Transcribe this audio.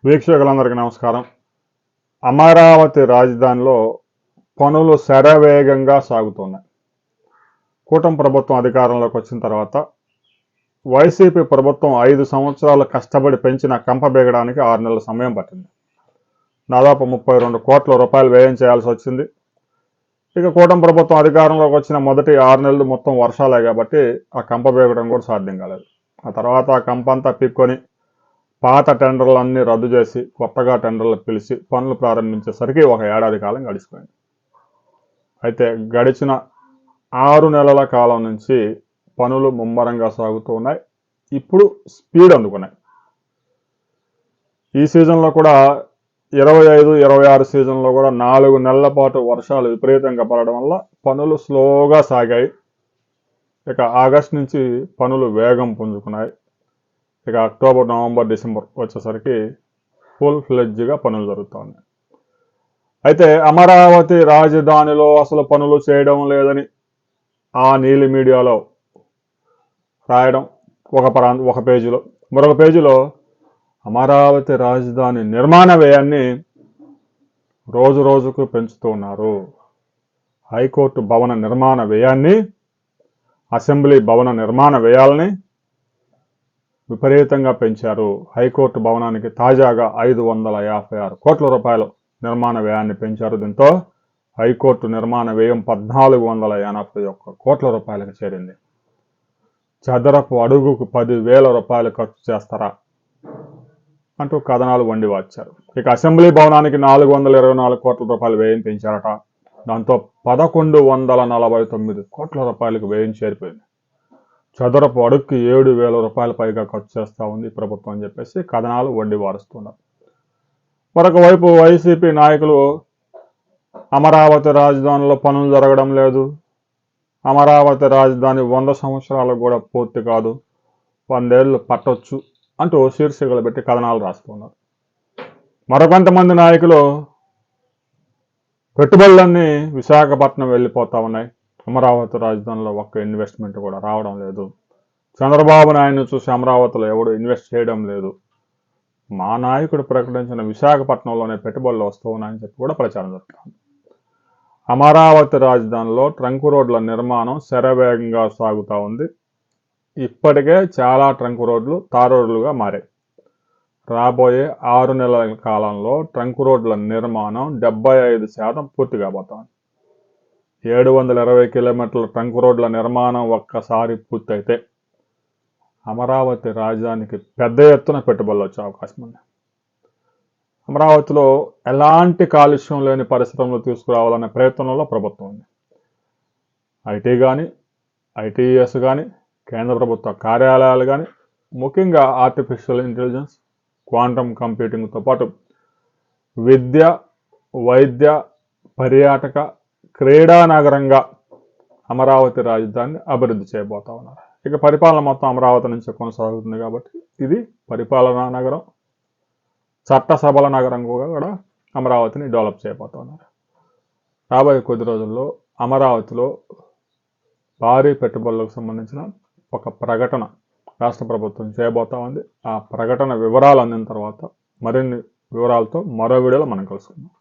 వీక్షకులందరికీ నమస్కారం. అమరావతి రాజధానిలో పనులు శరవేగంగా సాగుతున్నాయి. కూటమి ప్రభుత్వం అధికారంలోకి వచ్చిన తర్వాత వైసీపీ ప్రభుత్వం 5 సంవత్సరాలు కష్టపడి పెంచిన కంప బేగడానికి 6 నెలల సమయం పట్టింది. దాదాపు 32 కోట్ల రూపాయలు వ్యయం చేయాల్సి వచ్చింది. ఇక కూటమి ప్రభుత్వం అధికారంలోకి వచ్చిన మొదటి 6 నెలలు మొత్తం వర్షాలే కాబట్టి ఆ కంప బేగడం కూడా సాధ్యం కాలేదు. ఆ తర్వాత ఆ కంప అంతా పిక్కొని పాత టెండర్లన్నీ రద్దు చేసి కొత్తగా టెండర్లు పిలిచి పనులు ప్రారంభించేసరికి 1 ఏడాది కాలం గడిచిపోయింది. అయితే గడిచిన 6 నెలల కాలం నుంచి పనులు ముమ్మరంగా సాగుతూ ఉన్నాయి. ఇప్పుడు స్పీడ్ అందుకున్నాయి. ఈ సీజన్లో కూడా 25-26 సీజన్లో కూడా 4 నెలల పాటు వర్షాలు విపరీతంగా పడడం వల్ల పనులు స్లోగా సాగాయి. ఇక ఆగస్టు నుంచి పనులు వేగం పుంజుకున్నాయి. ఇక అక్టోబర్, నవంబర్, డిసెంబర్ వచ్చేసరికి ఫుల్ ఫ్లెడ్జ్గా పనులు జరుగుతూ ఉన్నాయి. అయితే అమరావతి రాజధానిలో అసలు పనులు చేయడం లేదని ఆ నీలి మీడియాలో రాయడం ఒక పేజీలో, మరొక పేజీలో అమరావతి రాజధాని నిర్మాణ వ్యయాన్ని రోజు రోజుకు పెంచుతూ ఉన్నారు. హైకోర్టు భవన నిర్మాణ వ్యయాన్ని, అసెంబ్లీ భవన నిర్మాణ వ్యయాలని విపరీతంగా పెంచారు. హైకోర్టు భవనానికి తాజాగా 556 కోట్ల రూపాయలు నిర్మాణ వ్యయాన్ని పెంచారు. దీంతో హైకోర్టు నిర్మాణ వ్యయం 1481 కోట్ల రూపాయలకు చేరింది. చదరపు అడుగుకు 10,000 రూపాయలు ఖర్చు చేస్తారా అంటూ కథనాలు వండి వచ్చారు. ఇక అసెంబ్లీ భవనానికి 424 కోట్ల రూపాయలు వ్యయం పెంచారట. దాంతో 1149 కోట్ల రూపాయలకు వ్యయం చేరిపోయింది. చదరపు అడుగుకి 7,000 రూపాయల పైగా ఖర్చు చేస్తూ ఉంది ప్రభుత్వం అని చెప్పేసి కథనాలు వండి వారుస్తున్నారు. మరొక వైపు వైసీపీ నాయకులు అమరావతి రాజధానిలో పనులు జరగడం లేదు, అమరావతి రాజధాని 100 సంవత్సరాలకు కూడా పూర్తి కాదు, 100 ఏళ్ళు పట్టొచ్చు అంటూ శీర్షికలు పెట్టి కథనాలు రాస్తున్నారు. మరికొంతమంది నాయకులు పెట్టుబడులన్నీ విశాఖపట్నం వెళ్ళిపోతా ఉన్నాయి, అమరావతి రాజధానిలో ఒక్క ఇన్వెస్ట్మెంట్ కూడా రావడం లేదు, చంద్రబాబు నాయుడును చూసి అమరావతిలో ఎవడు ఇన్వెస్ట్ చేయడం లేదు, మా నాయకుడు ప్రకటించిన విశాఖపట్నంలోనే పెట్టుబడులు వస్తూ ఉన్నాయని చెప్పి కూడా ప్రచారం జరుగుతుంది. అమరావతి రాజధానిలో ట్రంక్ రోడ్ల నిర్మాణం శరవేగంగా సాగుతూ ఉంది. ఇప్పటికే చాలా ట్రంక్ రోడ్లు తార్ రోడ్లుగా మారాయి. రాబోయే 6 నెలల కాలంలో ట్రంక్ రోడ్ల నిర్మాణం 75% పూర్తి కాబోతోంది. 720 కిలోమీటర్ల ట్రంక్ రోడ్ల నిర్మాణం ఒక్కసారి పూర్తయితే అమరావతి రాజధానికి పెద్ద ఎత్తున పెట్టుబడులు వచ్చే అవకాశం ఉంది. అమరావతిలో ఎలాంటి కాలుష్యం లేని పరిశ్రమలు తీసుకురావాలనే ప్రయత్నంలో ప్రభుత్వం ఉంది. ఐటీ కానీ, ఐటీఎస్ కానీ, కేంద్ర ప్రభుత్వ కార్యాలయాలు కానీ, ముఖ్యంగా ఆర్టిఫిషియల్ ఇంటెలిజెన్స్, క్వాంటమ్ కంప్యూటింగ్తో పాటు విద్య, వైద్య, పర్యాటక, క్రీడా నగరంగా అమరావతి రాజధానిని అభివృద్ధి చేయబోతా ఉన్నారు. ఇక పరిపాలన మొత్తం అమరావతి నుంచి కొనసాగుతుంది కాబట్టి ఇది పరిపాలనా నగరం, చట్టసభల నగరం కూడా అమరావతిని డెవలప్ చేయబోతున్నారు. రాబోయే కొద్ది రోజుల్లో అమరావతిలో భారీ పెట్టుబడులకు సంబంధించిన ఒక ప్రకటన రాష్ట్ర ప్రభుత్వం చేయబోతా ఉంది. ఆ ప్రకటన వివరాలు అందిన తర్వాత మరిన్ని వివరాలతో మరో వీడియోలో మనం కలుసుకుందాం.